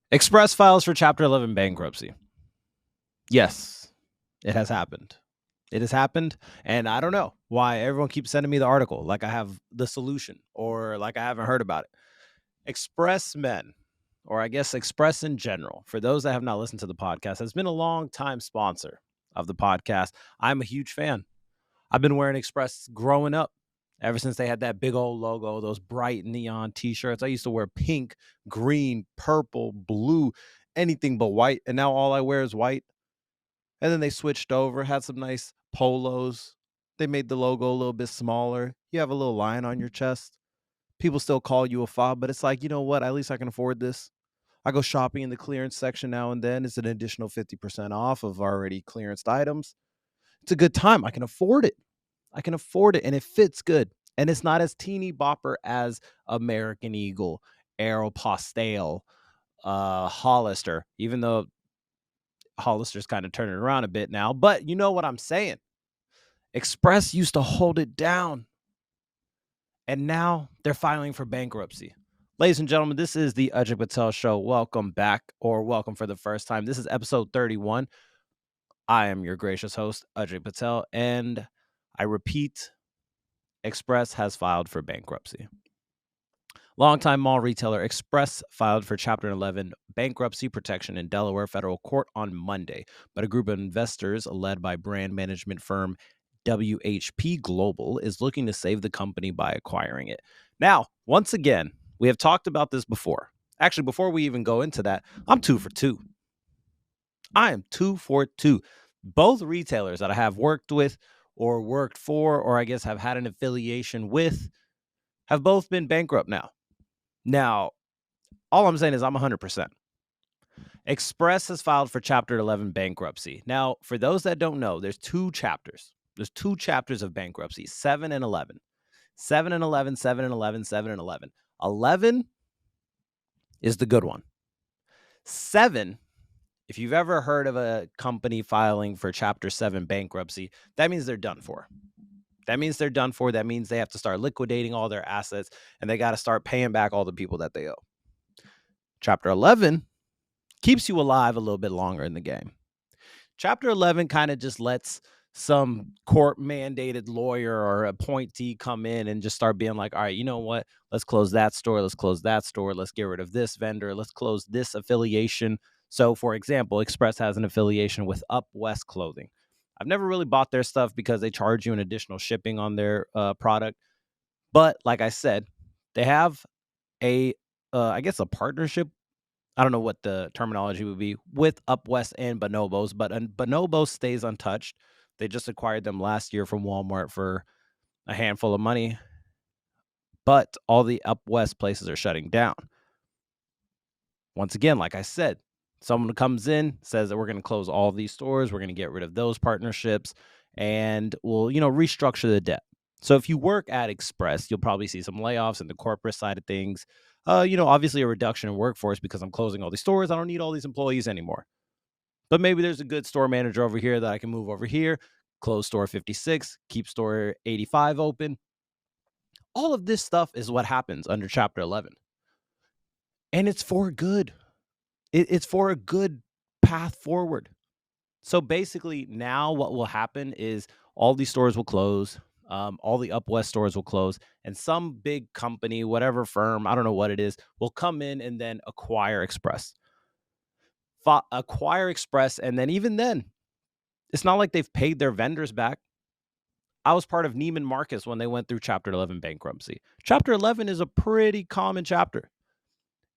Express files for Chapter 11 bankruptcy. Yes, it has happened. It has happened, and I don't know why everyone keeps sending me the article like I have the solution or like I haven't heard about it. Express Men, or I guess Express in general, for those that have not listened to the podcast, has been a long time sponsor of the podcast. I'm a huge fan. I've been wearing Express growing up. Ever since they had that big old logo, those bright neon t-shirts. I used to wear pink, green, purple, blue, anything but white. And now all I wear is white. And then they switched over, had some nice polos. They made the logo a little bit smaller. You have a little line on your chest. People still call you a fob, but it's like, you know what? At least I can afford this. I go shopping in the clearance section now and then. It's an additional 50% off of already clearanced items. It's a good time. I can afford it. And it fits good. And it's not as teeny bopper as American Eagle, Aeropostale, Hollister, even though Hollister's kind of turning around a bit now. But you know what I'm saying? Express used to hold it down. And now they're filing for bankruptcy. Ladies and gentlemen, this is the Ajay Patel Show. Welcome back, or welcome for the first time. This is episode 31. I am your gracious host, Ajay Patel, and I repeat, Express has filed for bankruptcy. Longtime mall retailer Express filed for Chapter 11 bankruptcy protection in Delaware federal court on Monday, but a group of investors led by brand management firm WHP Global is looking to save the company by acquiring it. Now, once again, we have talked about this before. Actually, before we even go into that, I'm 2 for 2. I am 2 for 2. Both retailers that I have worked with or worked for, or I guess have had an affiliation with, have both been bankrupt now. Now, all I'm saying is I'm 100%. Express has filed for Chapter 11 bankruptcy. Now, for those that don't know, there's 2 chapters. There's 2 chapters of bankruptcy, 7 and 11. 7 and 11, 7 and 11, 7 and 11. 11 is the good one. 7, if you've ever heard of a company filing for Chapter 7 bankruptcy, that means they're done for. That means they're done for. That means they have to start liquidating all their assets, and they got to start paying back all the people that they owe. Chapter 11 keeps you alive a little bit longer in the game. Chapter 11 kind of just lets some court-mandated lawyer or appointee come in and just start being like, all right, you know what? Let's close that store. Let's close that store. Let's get rid of this vendor. Let's close this affiliation. So, for example, Express has an affiliation with Up West Clothing. I've never really bought their stuff because they charge you an additional shipping on their product. But like I said, they have a partnership. I don't know what the terminology would be with Up West and Bonobos, but Bonobos stays untouched. They just acquired them last year from Walmart for a handful of money. But all the Up West places are shutting down. Once again, like I said, someone comes in, says that we're going to close all these stores, we're going to get rid of those partnerships, and we'll, restructure the debt. So if you work at Express, you'll probably see some layoffs in the corporate side of things. Obviously a reduction in workforce because I'm closing all these stores. I don't need all these employees anymore. But maybe there's a good store manager over here that I can move over here, close store 56, keep store 85 open. All of this stuff is what happens under Chapter 11. And it's for good. It's for a good path forward. So basically now what will happen is all these stores will close. All the Up West stores will close, and some big company, whatever firm, I don't know what it is, will come in and then acquire Express. And then even then, it's not like they've paid their vendors back. I was part of Neiman Marcus when they went through Chapter 11 bankruptcy. Chapter 11 is a pretty common chapter.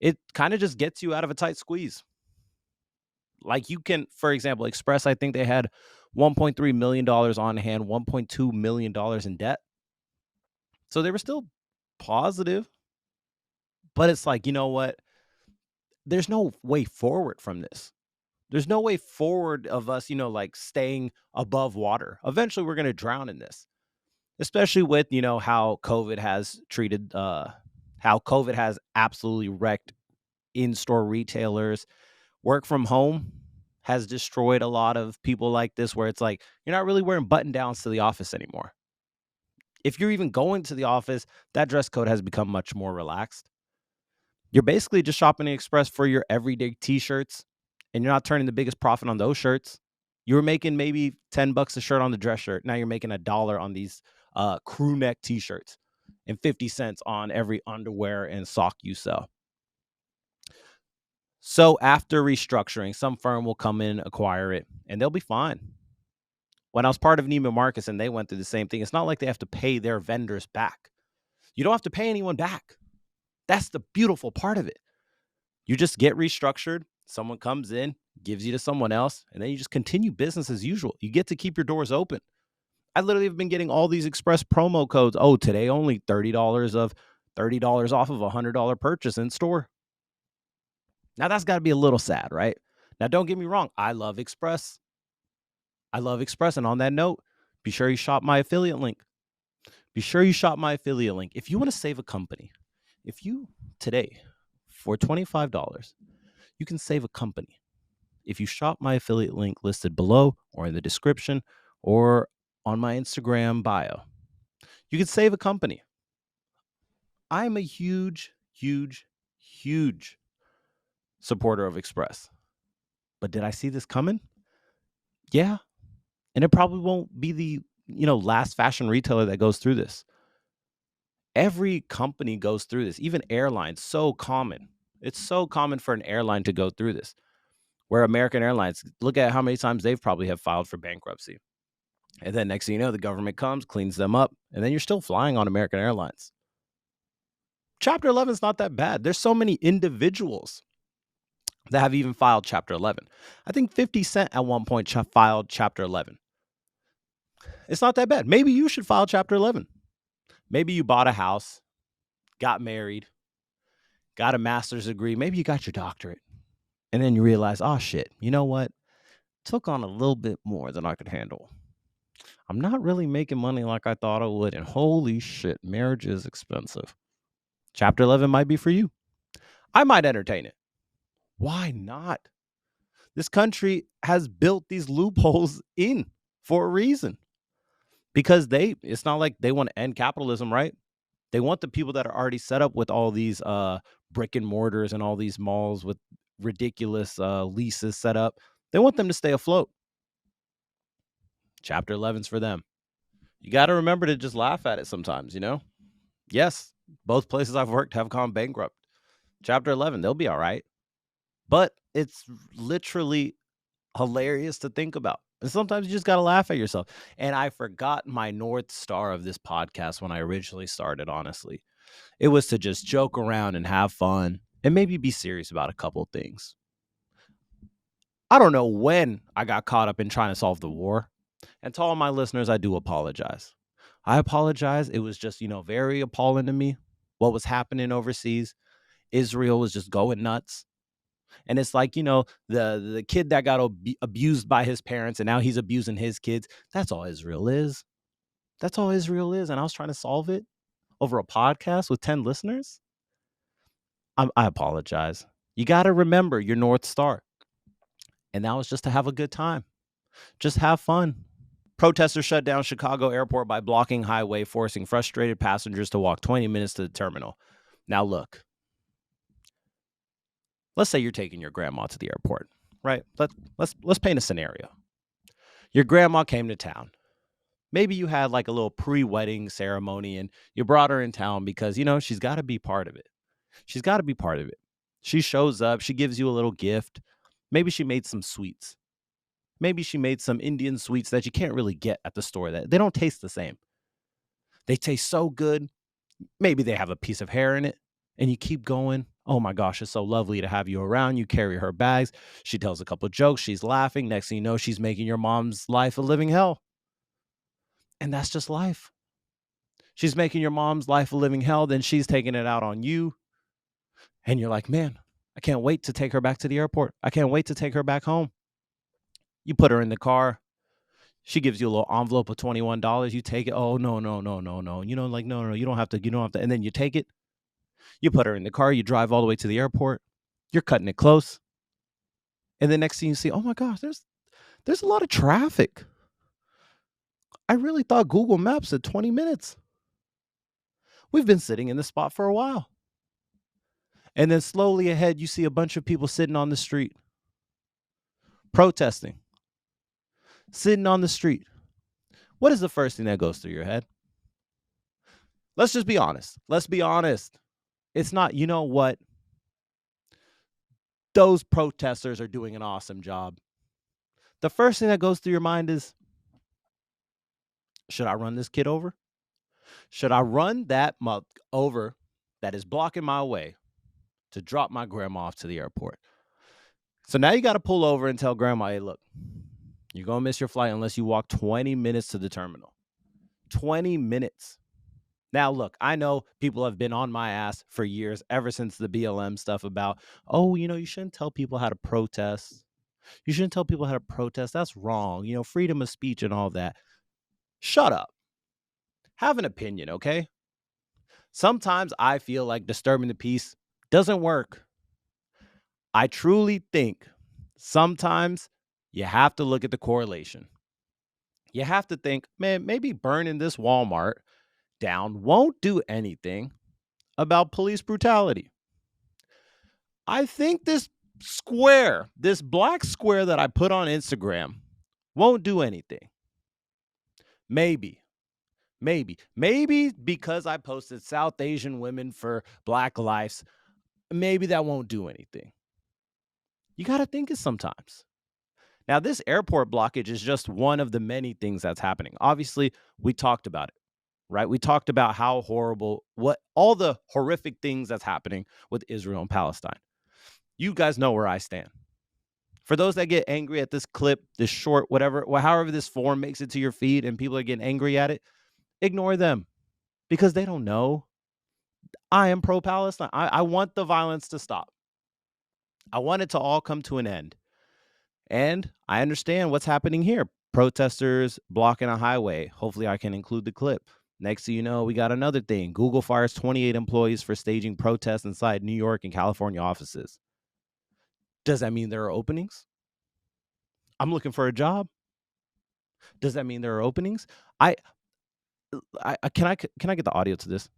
It kind of just gets you out of a tight squeeze. Like you can, for example, Express, I think they had $1.3 million on hand, $1.2 million in debt. So they were still positive. But it's like, you know what? There's no way forward from this. There's no way forward of us, staying above water. Eventually, we're going to drown in this, especially with, how COVID has treated, how COVID has absolutely wrecked in-store retailers. Work from home has destroyed a lot of people like this, where it's like, you're not really wearing button downs to the office anymore. If you're even going to the office, that dress code has become much more relaxed. You're basically just shopping at Express for your everyday t-shirts, and you're not turning the biggest profit on those shirts. You were making maybe $10 a shirt on the dress shirt. Now you're making $1 on these crew neck t-shirts and 50 cents on every underwear and sock you sell. So after restructuring, some firm will come in, acquire it, and they'll be fine. When I was part of Neiman Marcus and they went through the same thing, it's not like they have to pay their vendors back. You don't have to pay anyone back. That's the beautiful part of it. You just get restructured. Someone comes in, gives you to someone else, and then you just continue business as usual. You get to keep your doors open. I literally have been getting all these Express promo codes. Oh, today only $30 off of a $100 purchase in store. Now that's got to be a little sad, right? Now don't get me wrong. I love Express. And on that note, be sure you shop my affiliate link. If you want to save a company, if you today for $25, you can save a company. If you shop my affiliate link listed below or in the description or on my Instagram bio, you can save a company. I'm a huge, huge, huge supporter of Express. But did I see this coming? Yeah. And it probably won't be the, last fashion retailer that goes through this. Every company goes through this, even airlines, so common. It's so common for an airline to go through this. Where American Airlines, look at how many times they've probably have filed for bankruptcy. And then next thing you know, the government comes, cleans them up, and then you're still flying on American Airlines. Chapter 11 is not that bad. There's so many individuals that have even filed Chapter 11. I think 50 Cent at one point filed Chapter 11. It's not that bad. Maybe you should file Chapter 11. Maybe you bought a house, got married, got a master's degree. Maybe you got your doctorate. And then you realize, oh, shit, you know what? Took on a little bit more than I could handle. I'm not really making money like I thought I would. And holy shit, marriage is expensive. Chapter 11 might be for you. I might entertain it. Why not? This country has built these loopholes in for a reason. Because it's not like they want to end capitalism, right? They want the people that are already set up with all these brick and mortars and all these malls with ridiculous leases set up. They want them to stay afloat. Chapter 11's for them. You got to remember to just laugh at it sometimes, Yes, both places I've worked have gone bankrupt. Chapter 11, they'll be all right. But it's literally hilarious to think about. And sometimes you just got to laugh at yourself. And I forgot my North Star of this podcast when I originally started, honestly. It was to just joke around and have fun and maybe be serious about a couple things. I don't know when I got caught up in trying to solve the war. And to all my listeners, I do apologize. I apologize. It was just, very appalling to me what was happening overseas. Israel was just going nuts. And it's like, the kid that got abused by his parents and now he's abusing his kids. That's all Israel is. And I was trying to solve it over a podcast with 10 listeners. I apologize. You got to remember your North Star. And that was just to have a good time. Just have fun. Protesters shut down Chicago airport by blocking highway, forcing frustrated passengers to walk 20 minutes to the terminal. Now look, let's say you're taking your grandma to the airport, right? Let's paint a scenario. Your grandma came to town. Maybe you had like a little pre-wedding ceremony and you brought her in town because, she's got to be part of it. She shows up. She gives you a little gift. Maybe she made some sweets. Maybe she made some Indian sweets that you can't really get at the store. That they don't taste the same. They taste so good. Maybe they have a piece of hair in it. And you keep going. Oh my gosh, it's so lovely to have you around. You carry her bags. She tells a couple of jokes. She's laughing. Next thing you know, she's making your mom's life a living hell. And that's just life. She's making your mom's life a living hell. Then she's taking it out on you. And you're like, man, I can't wait to take her back to the airport. I can't wait to take her back home. You put her in the car. She gives you a little envelope of $21. You take it. Oh, no. No, you don't have to. And then you take it. You put her in the car. You drive all the way to the airport. You're cutting it close. And the next thing you see, oh my gosh, there's a lot of traffic. I really thought Google Maps said 20 minutes. We've been sitting in this spot for a while. And then slowly ahead, you see a bunch of people sitting on the street, protesting, sitting on the street. What is the first thing that goes through your head? Let's just be honest. Let's be honest. It's not, you know what? Those protesters are doing an awesome job. The first thing that goes through your mind is, should I run this kid over? Should I run that mug over that is blocking my way to drop my grandma off to the airport? So now you got to pull over and tell grandma, hey, look, you're going to miss your flight unless you walk 20 minutes to the terminal. 20 minutes. Now, look, I know people have been on my ass for years, ever since the BLM stuff about, oh, you shouldn't tell people how to protest. You shouldn't tell people how to protest. That's wrong. Freedom of speech and all that. Shut up. Have an opinion, okay? Sometimes I feel like disturbing the peace doesn't work. I truly think sometimes you have to look at the correlation. You have to think, man, maybe burning this Walmart down won't do anything about police brutality. I think this black square that I put on Instagram won't do anything. Maybe because I posted South Asian women for Black lives, maybe that won't do anything. You got to think it sometimes. Now, this airport blockage is just one of the many things that's happening. Obviously, we talked about it, right? We talked about how horrible, all the horrific things that's happening with Israel and Palestine. You guys know where I stand. For those that get angry at this clip, this short, whatever, however this form makes it to your feed and people are getting angry at it, ignore them because they don't know. I am pro-Palestine. I want the violence to stop. I want it to all come to an end. And I understand what's happening here. Protesters blocking a highway. Hopefully I can include the clip. Next thing you know, we got another thing. Google fires 28 employees for staging protests inside New York and California offices. Does that mean there are openings? I'm looking for a job. Does that mean there are openings? I can I get the audio to this?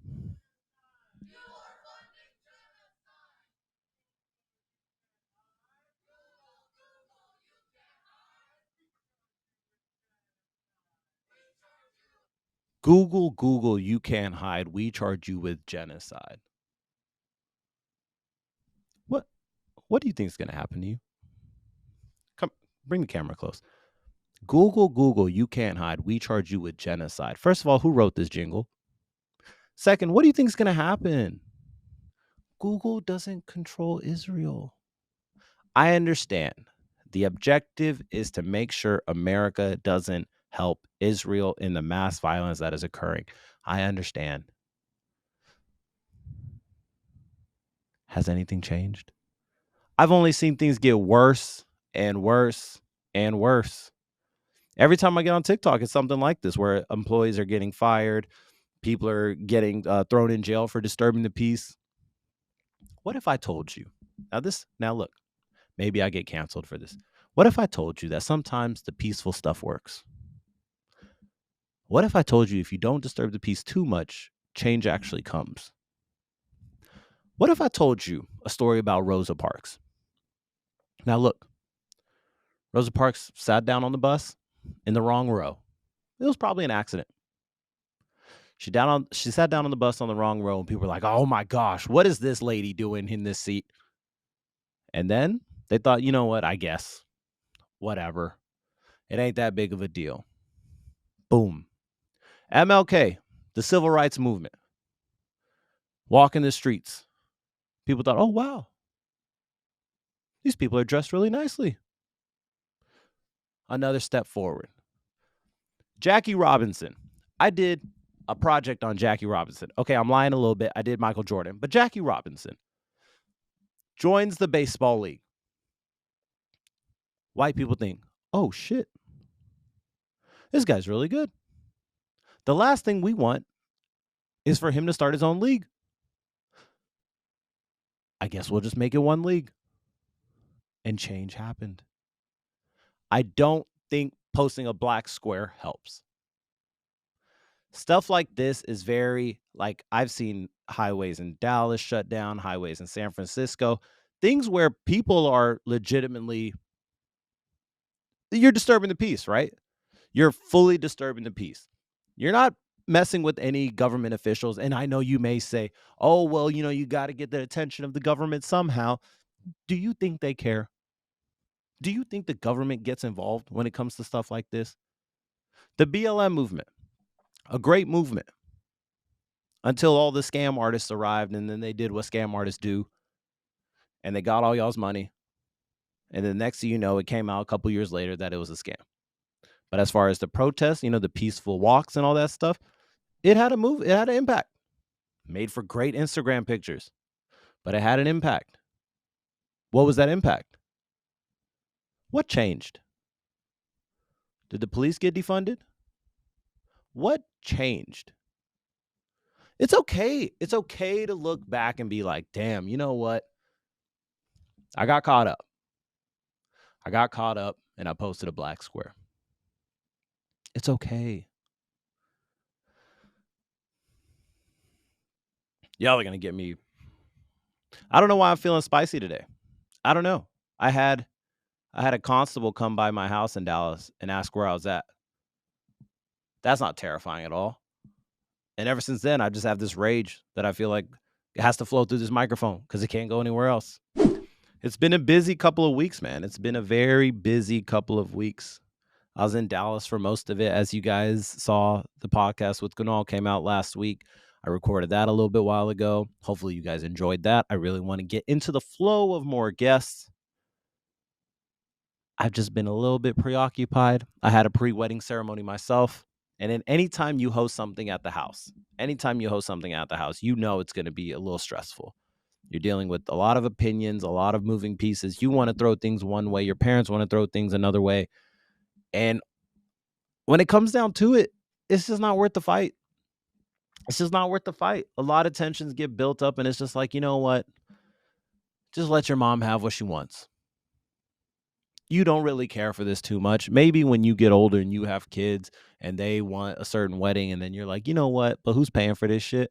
Google, you can't hide. We charge you with genocide. What do you think is going to happen to you? Come, bring the camera close. Google, you can't hide. We charge you with genocide. First of all, who wrote this jingle? Second, what do you think is going to happen? Google doesn't control Israel. I understand. The objective is to make sure America doesn't help Israel in the mass violence that is occurring. I understand. Has anything changed? I've only seen things get worse and worse and worse. Every time I get on TikTok, it's something like this where employees are getting fired. People are getting thrown in jail for disturbing the peace. What if I told you? Now look, maybe I get canceled for this. What if I told you that sometimes the peaceful stuff works? What if I told you if you don't disturb the peace too much, change actually comes? What if I told you a story about Rosa Parks? Now look, Rosa Parks sat down on the bus in the wrong row. It was probably an accident. She sat down on the bus on the wrong row, and people were like, oh my gosh, what is this lady doing in this seat? And then they thought, you know what, I guess, whatever. It ain't that big of a deal. Boom. MLK, the civil rights movement, walking the streets. People thought, oh, wow, these people are dressed really nicely. Another step forward. Jackie Robinson. I did a project on Jackie Robinson. Okay, I'm lying a little bit. I did Michael Jordan, but Jackie Robinson joins the baseball league. White people think, oh, shit, this guy's really good. The last thing we want is for him to start his own league. I guess we'll just make it one league. And change happened. I don't think posting a black square helps. Stuff like this is very like I've seen highways in Dallas shut down, highways in San Francisco, things where people are legitimately you're disturbing the peace, right? You're fully disturbing the peace. You're not messing with any government officials. And I know you may say, oh, well, you got to get the attention of the government somehow. Do you think they care? Do you think the government gets involved when it comes to stuff like this? The BLM movement, a great movement until all the scam artists arrived and then they did what scam artists do and they got all y'all's money. And then next thing you know, it came out a couple years later that it was a scam. But as far as the protests, the peaceful walks and all that stuff, it had it had an impact. Made for great Instagram pictures, but it had an impact. What was that impact? What changed? Did the police get defunded? What changed? It's okay. It's okay to look back and be like, damn, you know what? I got caught up. And I posted a black square. It's okay. Y'all are going to get me. I don't know why I'm feeling spicy today. I don't know. I had a constable come by my house in Dallas and ask where I was at. That's not terrifying at all. And ever since then, I just have this rage that I feel like it has to flow through this microphone because it can't go anywhere else. It's been a busy couple of weeks, man. It's been a very busy couple of weeks. I was in Dallas for most of it. As you guys saw, the podcast with Gunal came out last week. I recorded that a little bit while ago. Hopefully you guys enjoyed that. I really want to get into the flow of more guests. I've just been a little bit preoccupied. I had a pre-wedding ceremony myself. And then anytime you host something at the house, it's going to be a little stressful. You're dealing with a lot of opinions, a lot of moving pieces. You want to throw things one way. Your parents want to throw things another way. And when it comes down to it, it's just not worth the fight. A lot of tensions get built up and it's just like, you know what? Just let your mom have what she wants. You don't really care for this too much. Maybe when you get older and you have kids and they want a certain wedding and then you're like, you know what? But who's paying for this shit?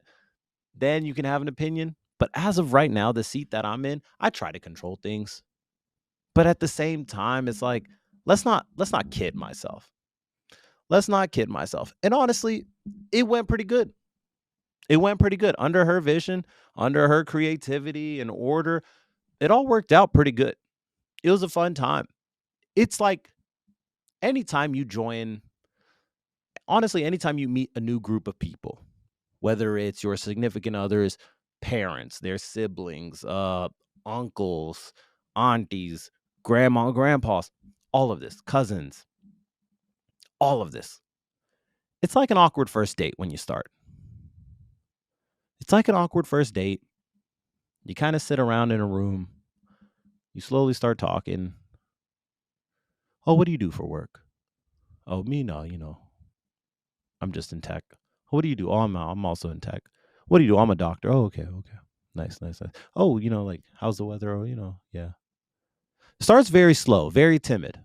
Then you can have an opinion. But as of right now, the seat that I'm in, I try to control things. But at the same time, it's like, let's not kid myself. And honestly, it went pretty good. Under her vision, under her creativity and order. It all worked out pretty good. It was a fun time. It's like anytime you meet a new group of people, whether it's your significant others, parents, their siblings, uncles, aunties, grandma, grandpas, all of this, cousins, all of this. It's like an awkward first date when you start. You kind of sit around in a room. You slowly start talking. Oh, what do you do for work? Oh, me, no, I'm just in tech. What do you do? Oh, I'm also in tech. What do you do? I'm a doctor. Oh, okay. Nice. Oh, like, how's the weather? Oh, yeah. Starts very slow, very timid.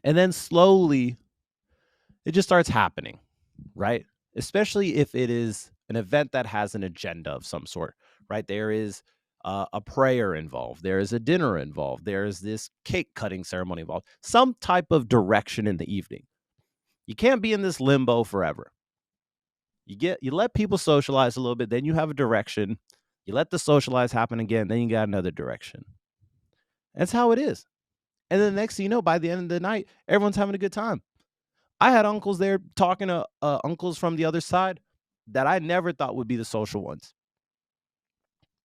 And then slowly, it just starts happening, right? Especially if it is an event that has an agenda of some sort, right? There is a prayer involved. There is a dinner involved. There is this cake cutting ceremony involved. Some type of direction in the evening. You can't be in this limbo forever. You let people socialize a little bit, then you have a direction. You let the socialize happen again, then you got another direction. That's how it is. And then the next thing you know, by the end of the night, everyone's having a good time. I had uncles there talking to uncles from the other side that I never thought would be the social ones.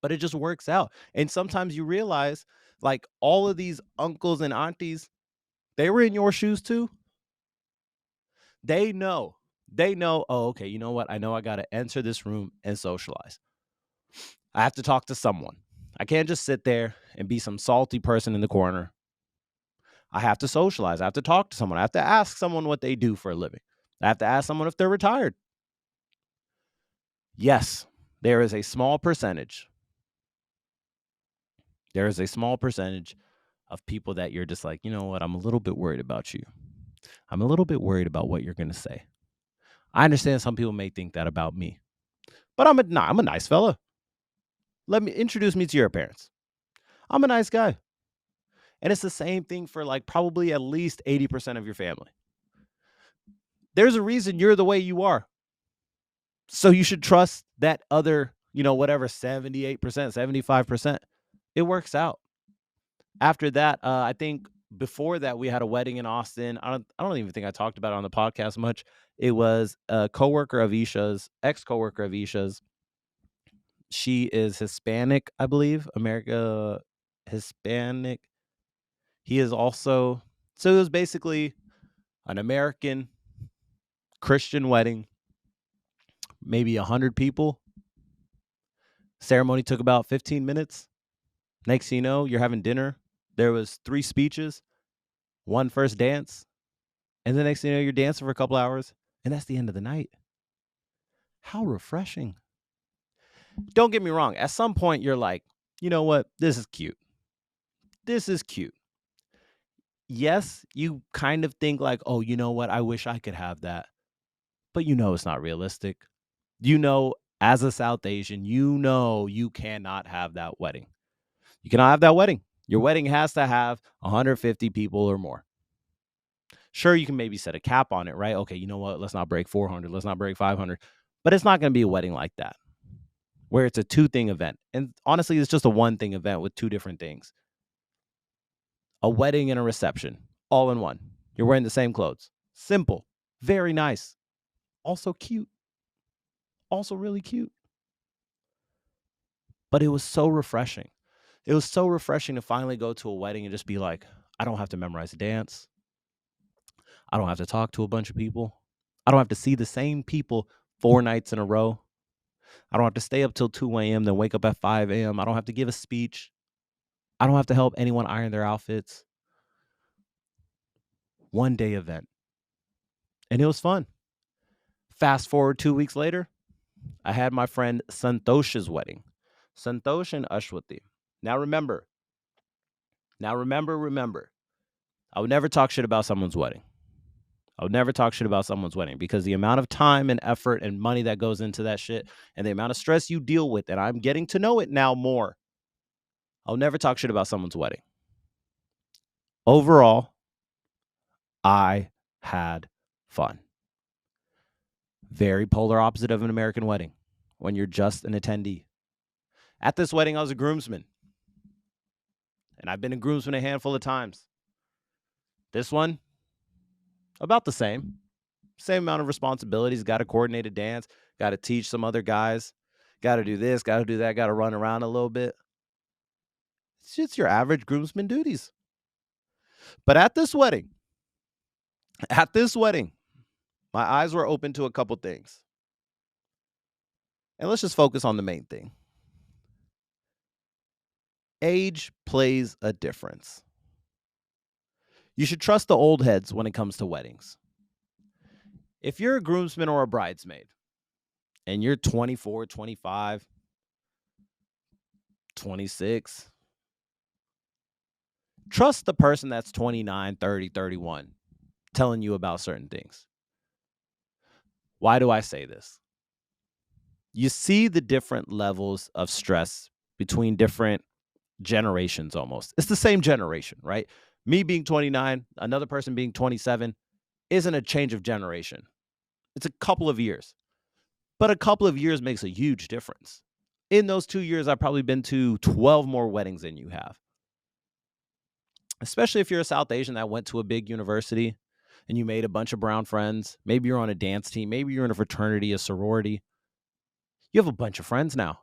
But it just works out. And sometimes you realize, like, all of these uncles and aunties, they were in your shoes too. They know, oh, okay, you know what? I know I got to enter this room and socialize. I have to talk to someone. I can't just sit there and be some salty person in the corner. I have to socialize. I have to talk to someone. I have to ask someone what they do for a living. I have to ask someone if they're retired. Yes, there is a small percentage. There is a small percentage of people that you're just like, you know what? I'm a little bit worried about you. I'm a little bit worried about what you're going to say. I understand some people may think that about me, but I'm a nice fella. Let me introduce me to your parents. I'm a nice guy. And it's the same thing for like probably at least 80% of your family. There's a reason you're the way you are. So you should trust that other, whatever, 78%, 75%. It works out. After that, I think before that we had a wedding in Austin. I don't even think I talked about it on the podcast much. It was a coworker of Isha's, ex-coworker of Isha's. She is Hispanic, I believe. Hispanic. He is also, so it was basically an American Christian wedding, maybe 100 people. Ceremony took about 15 minutes. Next thing you know, you're having dinner. There was 3 speeches, 1 first dance, and the next thing you know, you're dancing for a couple hours, and that's the end of the night. How refreshing. Don't get me wrong. At some point, you're like, you know what? This is cute. This is cute. Yes, you kind of think like, oh, you know what? I wish I could have that. But it's not realistic. As a South Asian, you cannot have that wedding. You cannot have that wedding. Your wedding has to have 150 people or more. Sure, you can maybe set a cap on it, right? Okay, you know what? Let's not break 400. Let's not break 500. But it's not going to be a wedding like that, where it's a 2-thing event. And honestly, it's just a 1-thing event with 2 different things. A wedding and a reception, all in one. You're wearing the same clothes. Simple. Very nice. Also cute. Also really cute. But it was so refreshing. It was so refreshing to finally go to a wedding and just be like, I don't have to memorize a dance. I don't have to talk to a bunch of people. I don't have to see the same people 4 nights in a row. I don't have to stay up till 2 a.m., then wake up at 5 a.m. I don't have to give a speech. I don't have to help anyone iron their outfits. 1-day event. And it was fun. Fast forward 2 weeks later, I had my friend Santosh's wedding. Santosh and Ashwati. Now remember, I would never talk shit about someone's wedding. Because the amount of time and effort and money that goes into that shit and the amount of stress you deal with, and I'm getting to know it now more. I'll never talk shit about someone's wedding. Overall, I had fun. Very polar opposite of an American wedding when you're just an attendee. At this wedding, I was a groomsman. And I've been a groomsman a handful of times. This one, about the same. Same amount of responsibilities. Got to coordinate a dance. Got to teach some other guys. Got to do this. Got to do that. Got to run around a little bit. It's just your average groomsman duties. But at this wedding, my eyes were open to a couple things. And let's just focus on the main thing. Age plays a difference. You should trust the old heads when it comes to weddings. If you're a groomsman or a bridesmaid and you're 24, 25, 26, trust the person that's 29, 30, 31 telling you about certain things. Why do I say this? You see the different levels of stress between different generations almost. It's the same generation, right? Me being 29, another person being 27 isn't a change of generation. It's a couple of years. But a couple of years makes a huge difference. In those 2 years, I've probably been to 12 more weddings than you have. Especially if you're a South Asian that went to a big university and you made a bunch of brown friends. Maybe you're on a dance team. Maybe you're in a fraternity, a sorority. You have a bunch of friends now.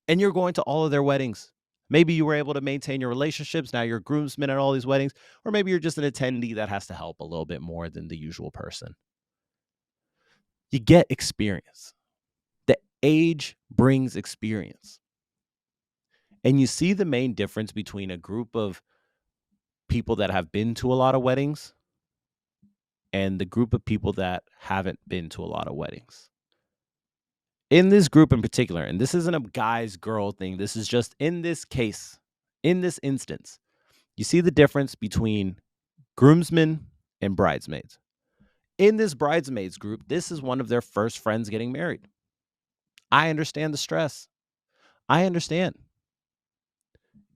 And you're going to all of their weddings. Maybe you were able to maintain your relationships. Now you're a groomsman at all these weddings. Or maybe you're just an attendee that has to help a little bit more than the usual person. You get experience. The age brings experience. And you see the main difference between a group of people that have been to a lot of weddings and the group of people that haven't been to a lot of weddings. In this group in particular, and this isn't a guys girl thing, this is just in this case, in this instance, you see the difference between groomsmen and bridesmaids. In this bridesmaids group, this is one of their first friends getting married. I understand the stress. I understand.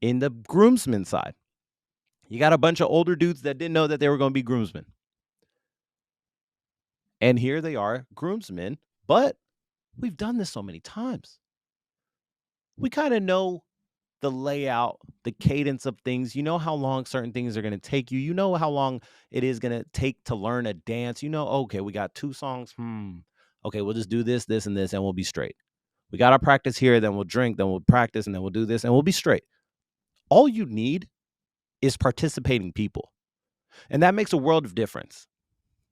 In the groomsmen side, you got a bunch of older dudes that didn't know that they were going to be groomsmen. And here they are, groomsmen, but we've done this so many times. We kind of know the layout, the cadence of things. You know how long certain things are going to take you. You know how long it is going to take to learn a dance. You know, okay, we got 2 songs. Okay, we'll just do this, this, and this, and we'll be straight. We got our practice here, then we'll drink, then we'll practice, and then we'll do this, and we'll be straight. All you need is participating people. And that makes a world of difference.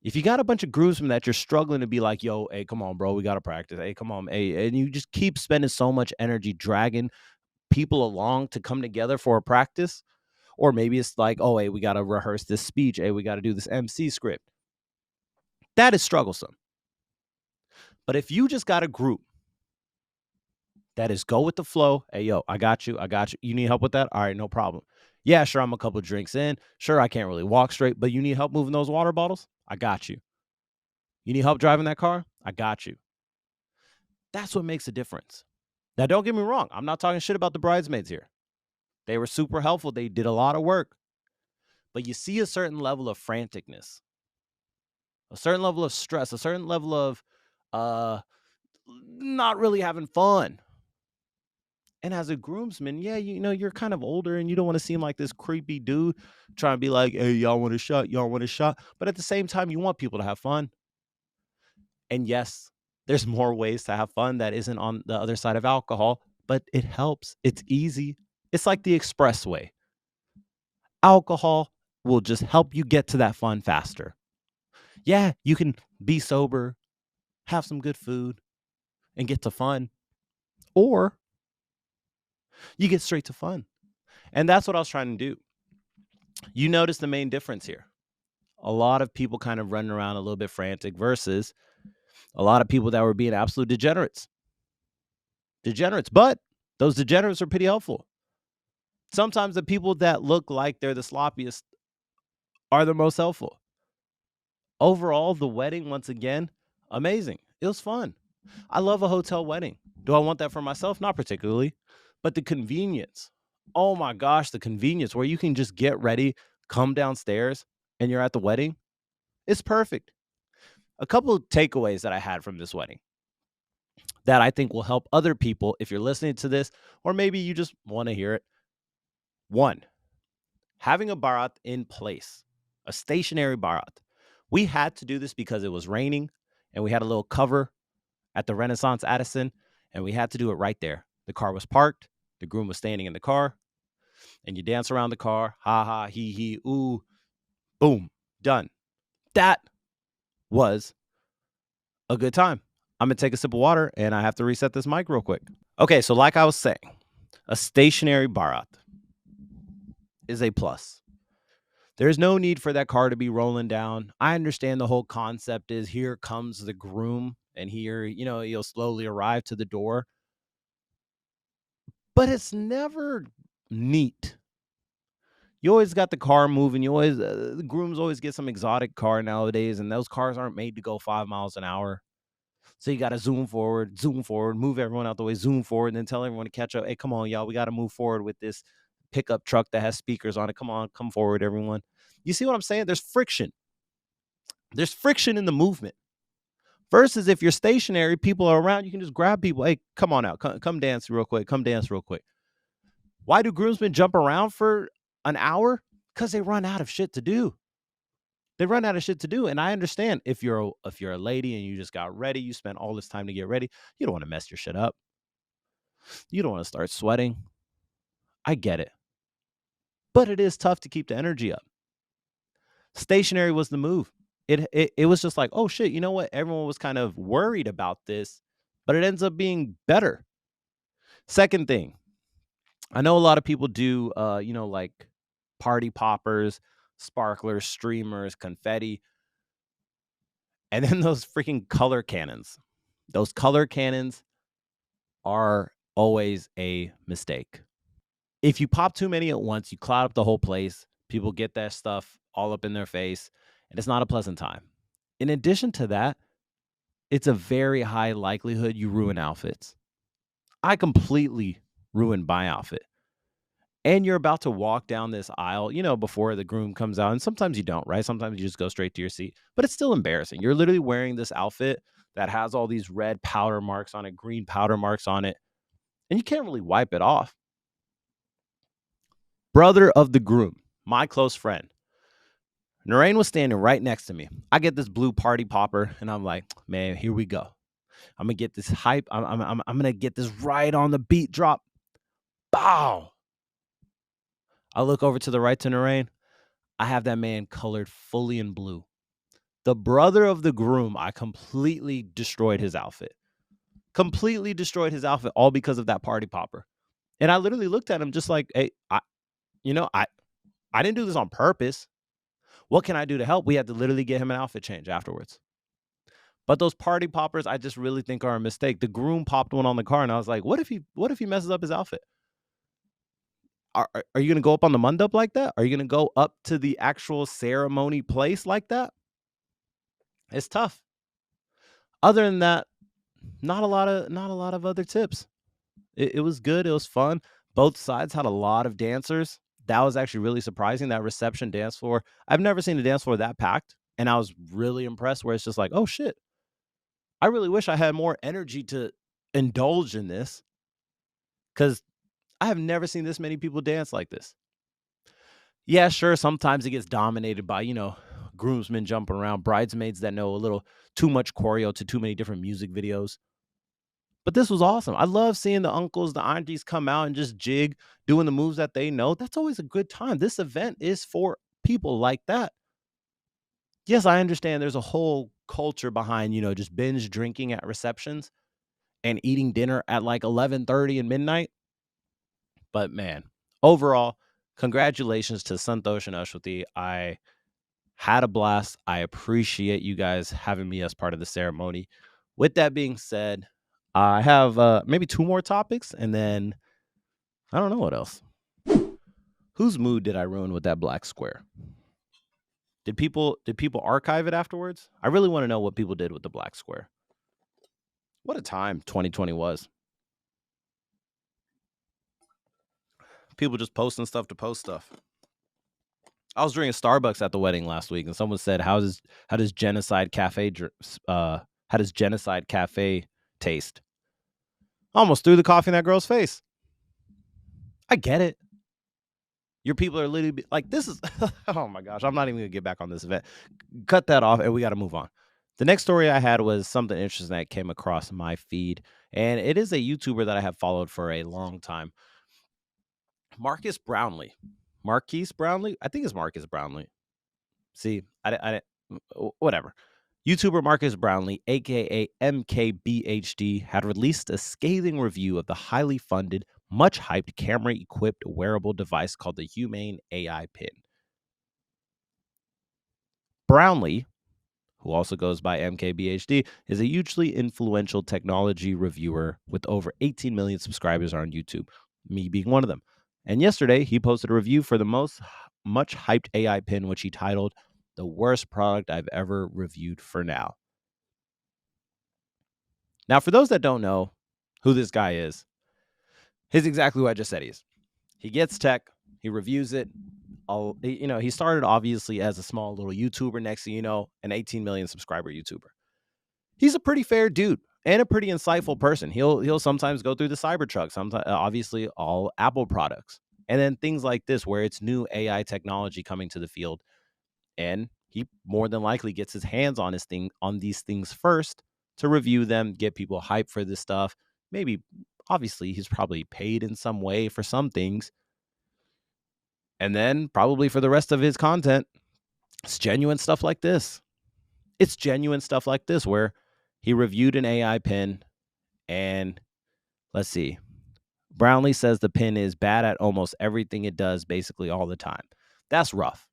If you got a bunch of groomsmen that you're struggling to be like, yo, hey, come on, bro, we got to practice. Hey, come on. Hey, and you just keep spending so much energy dragging people along to come together for a practice. Or maybe it's like, oh, hey, we got to rehearse this speech. Hey, we got to do this MC script. That is strugglesome. But if you just got a group that is go with the flow. Hey, yo, I got you. I got you. You need help with that? All right, no problem. Yeah, sure, I'm a couple drinks in. Sure, I can't really walk straight, but you need help moving those water bottles? I got you. You need help driving that car? I got you. That's what makes a difference. Now, don't get me wrong. I'm not talking shit about the bridesmaids here. They were super helpful. They did a lot of work. But you see a certain level of franticness, a certain level of stress, a certain level of not really having fun. And as a groomsman, yeah, you know, you're kind of older and you don't want to seem like this creepy dude trying to be like, hey, y'all want a shot? Y'all want a shot? But at the same time, you want people to have fun. And yes, there's more ways to have fun that isn't on the other side of alcohol, but it helps. It's easy. It's like the expressway. Alcohol will just help you get to that fun faster. Yeah, you can be sober, have some good food, and get to fun. Or you get straight to fun. And that's what I was trying to do. You notice the main difference here. A lot of people kind of running around a little bit frantic versus a lot of people that were being absolute degenerates. But those degenerates are pretty helpful. Sometimes the people that look like they're the sloppiest are the most helpful. Overall, the wedding, once again, amazing. It was fun. I love a hotel wedding. Do I want that for myself? Not particularly. But the convenience. Oh my gosh, the convenience where you can just get ready, come downstairs, and you're at the wedding. It's perfect. A couple of takeaways that I had from this wedding that I think will help other people if you're listening to this, or maybe you just want to hear it. 1, having a barat in place, a stationary barat. We had to do this because it was raining and we had a little cover at the Renaissance Addison, and we had to do it right there. The car was parked. The groom was standing in the car, and you dance around the car. Ha ha, he, ooh, boom, done. That was a good time. I'm going to take a sip of water, and I have to reset this mic real quick. Okay, so like I was saying, a stationary barat is a plus. There's no need for that car to be rolling down. I understand the whole concept is here comes the groom, and here, you know, he'll slowly arrive to the door. But it's never neat. You always got the car moving. You always the grooms always get some exotic car nowadays, and those cars aren't made to go 5 miles an hour. So you got to zoom forward, move everyone out the way, zoom forward, and then tell everyone to catch up. Hey, come on, y'all. We got to move forward with this pickup truck that has speakers on it. Come on, come forward, everyone. You see what I'm saying? There's friction. There's friction in the movement. Versus if you're stationary, people are around, you can just grab people. Hey, come on out. Come dance real quick. Come dance real quick. Why do groomsmen jump around for an hour? Because they run out of shit to do. They run out of shit to do. And I understand if you're a lady and you just got ready, you spent all this time to get ready, you don't want to mess your shit up. You don't want to start sweating. I get it. But it is tough to keep the energy up. Stationary was the move. It was just like, oh shit, you know what? Everyone was kind of worried about this, but it ends up being better. Second thing, I know a lot of people do, like party poppers, sparklers, streamers, confetti, and then those freaking color cannons. Those color cannons are always a mistake. If you pop too many at once, you cloud up the whole place. People get that stuff all up in their face, and it's not a pleasant time. In addition to that, it's a very high likelihood you ruin outfits. I completely ruined my outfit. And you're about to walk down this aisle, before the groom comes out. And sometimes you don't, right? Sometimes you just go straight to your seat, but it's still embarrassing. You're literally wearing this outfit that has all these red powder marks on it, green powder marks on it, and you can't really wipe it off. Brother of the groom, my close friend, Narain was standing right next to me. I get this blue party popper, and I'm like, man, here we go. I'm gonna get this hype. I'm gonna get this right on the beat drop. Bow. I look over to the right to Narain. I have that man colored fully in blue. The brother of the groom, I completely destroyed his outfit. Completely destroyed his outfit, all because of that party popper. And I literally looked at him just like, hey, I didn't do this on purpose. What can I do to help? We had to literally get him an outfit change afterwards. But those party poppers, I just really think are a mistake. The groom popped one on the car, and I was like, what if he messes up his outfit? Are you going to go up on the mandap like that? Are you going to go up to the actual ceremony place like that? It's tough. Other than that, not a lot of other tips. It was good. It was fun. Both sides had a lot of dancers. That was actually really surprising. That reception dance floor. I've never seen a dance floor that packed, and I was really impressed. Where it's just like, oh shit, I really wish I had more energy to indulge in this, because I have never seen this many people dance like this. Yeah, sure. Sometimes it gets dominated by, groomsmen jumping around, bridesmaids that know a little too much choreo to too many different music videos. But this was awesome. I love seeing the uncles, the aunties come out and just jig, doing the moves that they know. That's always a good time. This event is for people like that. Yes, I understand there's a whole culture behind, just binge drinking at receptions and eating dinner at like 11:30 and midnight. But man, overall, congratulations to Santosh and Ashwati. I had a blast. I appreciate you guys having me as part of the ceremony. With that being said, I have maybe two more topics, and then I don't know what else. Whose mood did I ruin with that black square? Did people archive it afterwards? I really want to know what people did with the black square. What a time 2020 was. People just posting stuff to post stuff. I was drinking Starbucks at the wedding last week, and someone said, how does Genocide Cafe taste?" I almost threw the coffee in that girl's face. I get it. Your people are literally like, this is, oh my gosh, I'm not even going to get back on this event. Cut that off, and we got to move on. The next story I had was something interesting that came across my feed, and it is a YouTuber that I have followed for a long time. Marques Brownlee. Marques Brownlee? I think it's Marques Brownlee. See, whatever. YouTuber Marques Brownlee, aka MKBHD, had released a scathing review of the highly funded, much hyped camera equipped wearable device called the Humane AI Pin. Brownlee, who also goes by MKBHD, is a hugely influential technology reviewer with over 18 million subscribers on YouTube, me being one of them. And yesterday, he posted a review for the much hyped AI pin, which he titled "The Worst Product I've Ever Reviewed for Now." Now, for those that don't know who this guy is, he's exactly who I just said he is. He gets tech, he reviews it. He started obviously as a small little YouTuber. Next thing you know, an 18 million subscriber YouTuber. He's a pretty fair dude and a pretty insightful person. He'll sometimes go through the Cybertruck, sometimes obviously all Apple products, and then things like this where it's new AI technology coming to the field, and he more than likely gets his hands on these things first to review them, get people hyped for this stuff. Maybe, obviously, he's probably paid in some way for some things. And then probably for the rest of his content, it's genuine stuff like this. It's genuine stuff like this where he reviewed an AI pin, and let's see. Brownlee says the pin is bad at almost everything it does basically all the time. That's rough.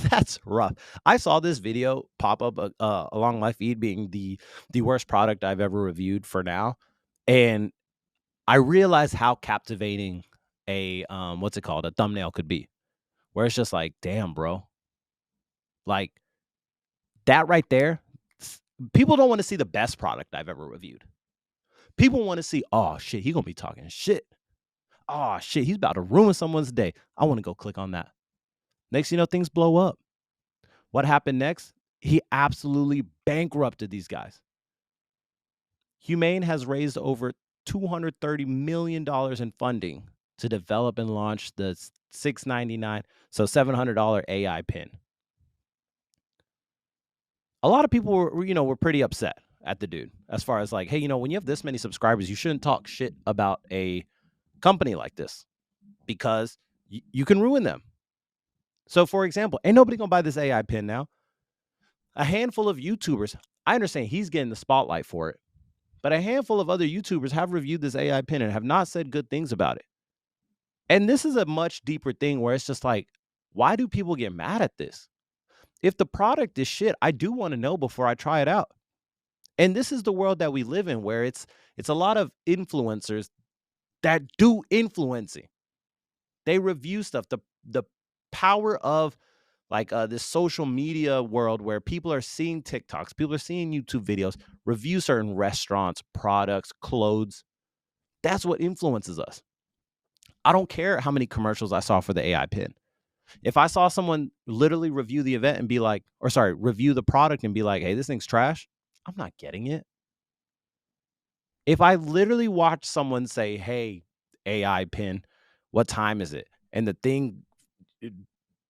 That's rough. I saw this video pop up along my feed being the worst product I've ever reviewed for now, and I realized how captivating a a thumbnail could be, where it's just like, damn, bro, like That right there, people don't want to see the best product I've ever reviewed. People want to see, oh shit, he gonna be talking shit. Oh shit, he's about to ruin someone's day. I want to go click on that. Next, you know, things blow up. What happened next? He absolutely bankrupted these guys. Humane has raised over $230 million in funding to develop and launch the $699, so $700 AI pin. A lot of people were pretty upset at the dude as far as like, hey, when you have this many subscribers, you shouldn't talk shit about a company like this because you can ruin them. So, for example, ain't nobody gonna buy this AI pin now. A handful of YouTubers, I understand he's getting the spotlight for it, but a handful of other YouTubers have reviewed this AI pin and have not said good things about it. And this is a much deeper thing where it's just like, why do people get mad at this? If the product is shit, I do want to know before I try it out. And this is the world that we live in where it's a lot of influencers that do influencing. They review stuff. The power of like this social media world where people are seeing TikToks, people are seeing YouTube videos, review certain restaurants, products, clothes. That's what influences us. I don't care how many commercials I saw for the AI pin. If I saw someone literally review the event and be like, review the product and be like, hey, this thing's trash, I'm not getting it. If I literally watch someone say, hey, AI pin, what time is it? And the thing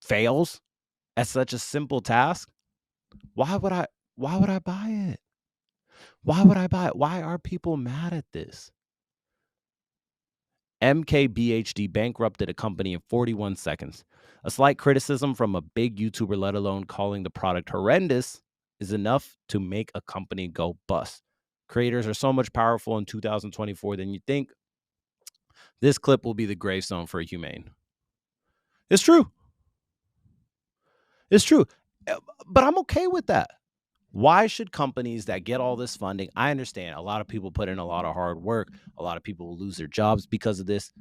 fails at such a simple task, why would I buy it? Why would I buy it? Why are people mad at this? MKBHD bankrupted a company in 41 seconds. A slight criticism from a big YouTuber, let alone calling the product horrendous, is enough to make a company go bust. Creators are so much powerful in 2024 than you think. This clip will be the gravestone for Humane. It's true. It's true. But I'm okay with that. Why should companies that get all this funding, I understand a lot of people put in a lot of hard work, a lot of people will lose their jobs because of this,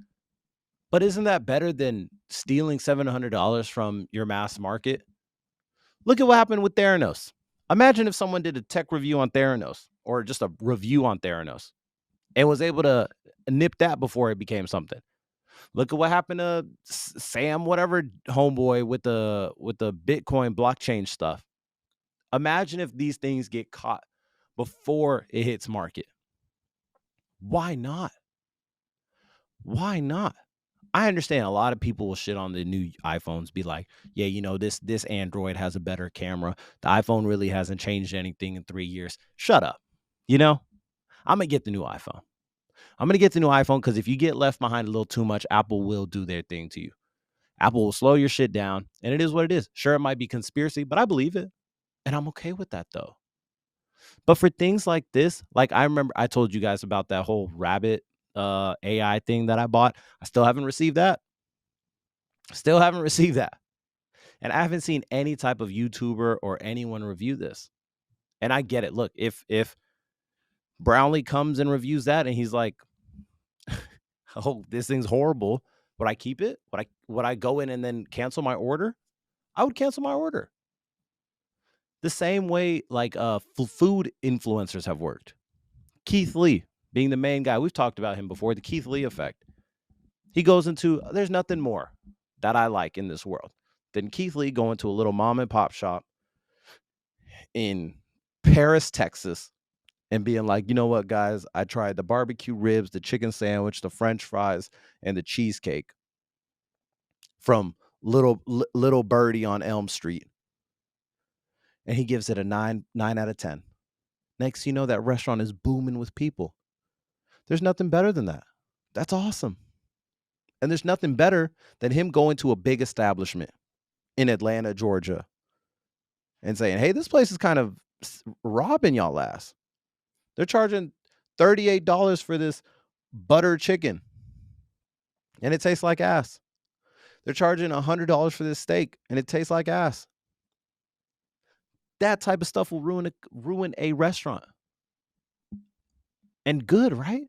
but isn't that better than stealing $700 from your mass market? Look at what happened with Theranos. Imagine if someone did a tech review on Theranos or just a review on Theranos and was able to nip that before it became something. Look at what happened to Sam, whatever homeboy with the Bitcoin blockchain stuff. Imagine if these things get caught before it hits market. Why not? Why not? I understand a lot of people will shit on the new iPhones, be like, yeah, this Android has a better camera. The iPhone really hasn't changed anything in 3 years. Shut up. I'm going to get the new iPhone. I'm going to get the new iPhone because if you get left behind a little too much, Apple will do their thing to you. Apple will slow your shit down, and it is what it is. Sure, it might be conspiracy, but I believe it, and I'm okay with that, though. But for things like this, like I remember I told you guys about that whole rabbit AI thing that I bought. I still haven't received that. And I haven't seen any type of YouTuber or anyone review this. And I get it. Look, if Brownlee comes and reviews that and he's like, oh, this thing's horrible, would I keep it? Would I go in and then cancel my order? I would cancel my order. The same way like food influencers have worked. Keith Lee being the main guy. We've talked about him before, the Keith Lee effect. He goes into, there's nothing more that I like in this world than Keith Lee going to a little mom and pop shop in Paris, Texas, and being like, you know what, guys, I tried the barbecue ribs, the chicken sandwich, the French fries, and the cheesecake from little birdie on Elm Street. And he gives it a 9 out of 10. Next, you know, that restaurant is booming with people. There's nothing better than that. That's awesome. And there's nothing better than him going to a big establishment in Atlanta, Georgia, and saying, hey, this place is kind of robbing y'all ass. They're charging $38 for this butter chicken, and it tastes like ass. They're charging $100 for this steak, and it tastes like ass. That type of stuff will ruin a restaurant. And good, right?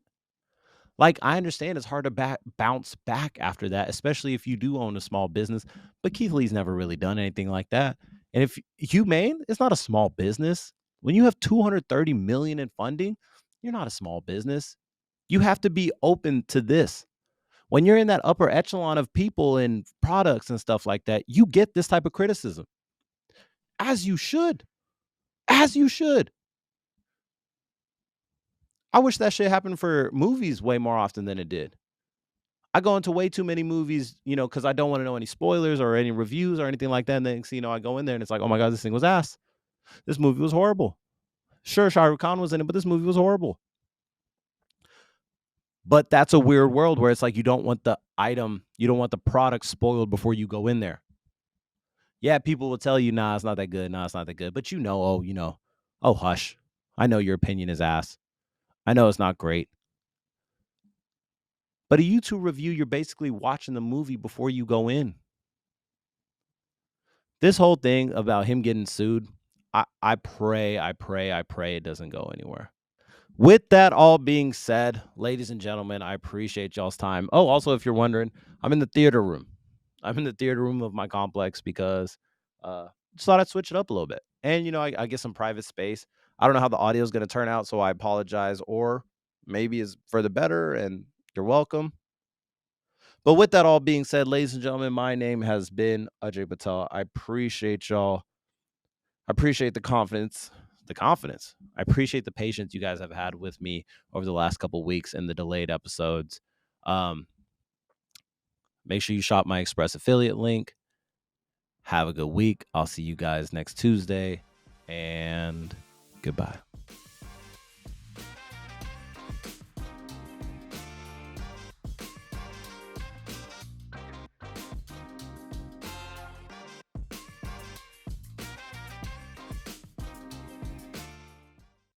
Like, I understand it's hard to bounce back after that, especially if you do own a small business. But Keith Lee's never really done anything like that. And if Humane is not a small business, when you have 230 million in funding, you're not a small business. You have to be open to this. When you're in that upper echelon of people and products and stuff like that, you get this type of criticism. As you should. As you should. I wish that shit happened for movies way more often than it did. I go into way too many movies, because I don't want to know any spoilers or any reviews or anything like that. And then, I go in there and it's like, oh my God, this thing was ass. This movie was horrible. Sure, Shah Rukh Khan was in it, but this movie was horrible. But that's a weird world where it's like you don't want the product spoiled before you go in there. Yeah, people will tell you, nah, it's not that good. Nah, it's not that good. But oh, hush. I know your opinion is ass. I know it's not great. But a YouTube review, you're basically watching the movie before you go in. This whole thing about him getting sued, I pray it doesn't go anywhere. With that all being said, ladies and gentlemen, I appreciate y'all's time. Oh, also, if you're wondering, I'm in the theater room. I'm in the theater room of my complex because just thought I'd switch it up a little bit. And, I get some private space. I don't know how the audio is going to turn out, so I apologize. Or maybe it's for the better, and you're welcome. But with that all being said, ladies and gentlemen, my name has been Ajay Patel. I appreciate y'all. I appreciate the confidence. I appreciate the patience you guys have had with me over the last couple of weeks and the delayed episodes. Make sure you shop my Express affiliate link. Have a good week. I'll see you guys next Tuesday. And goodbye.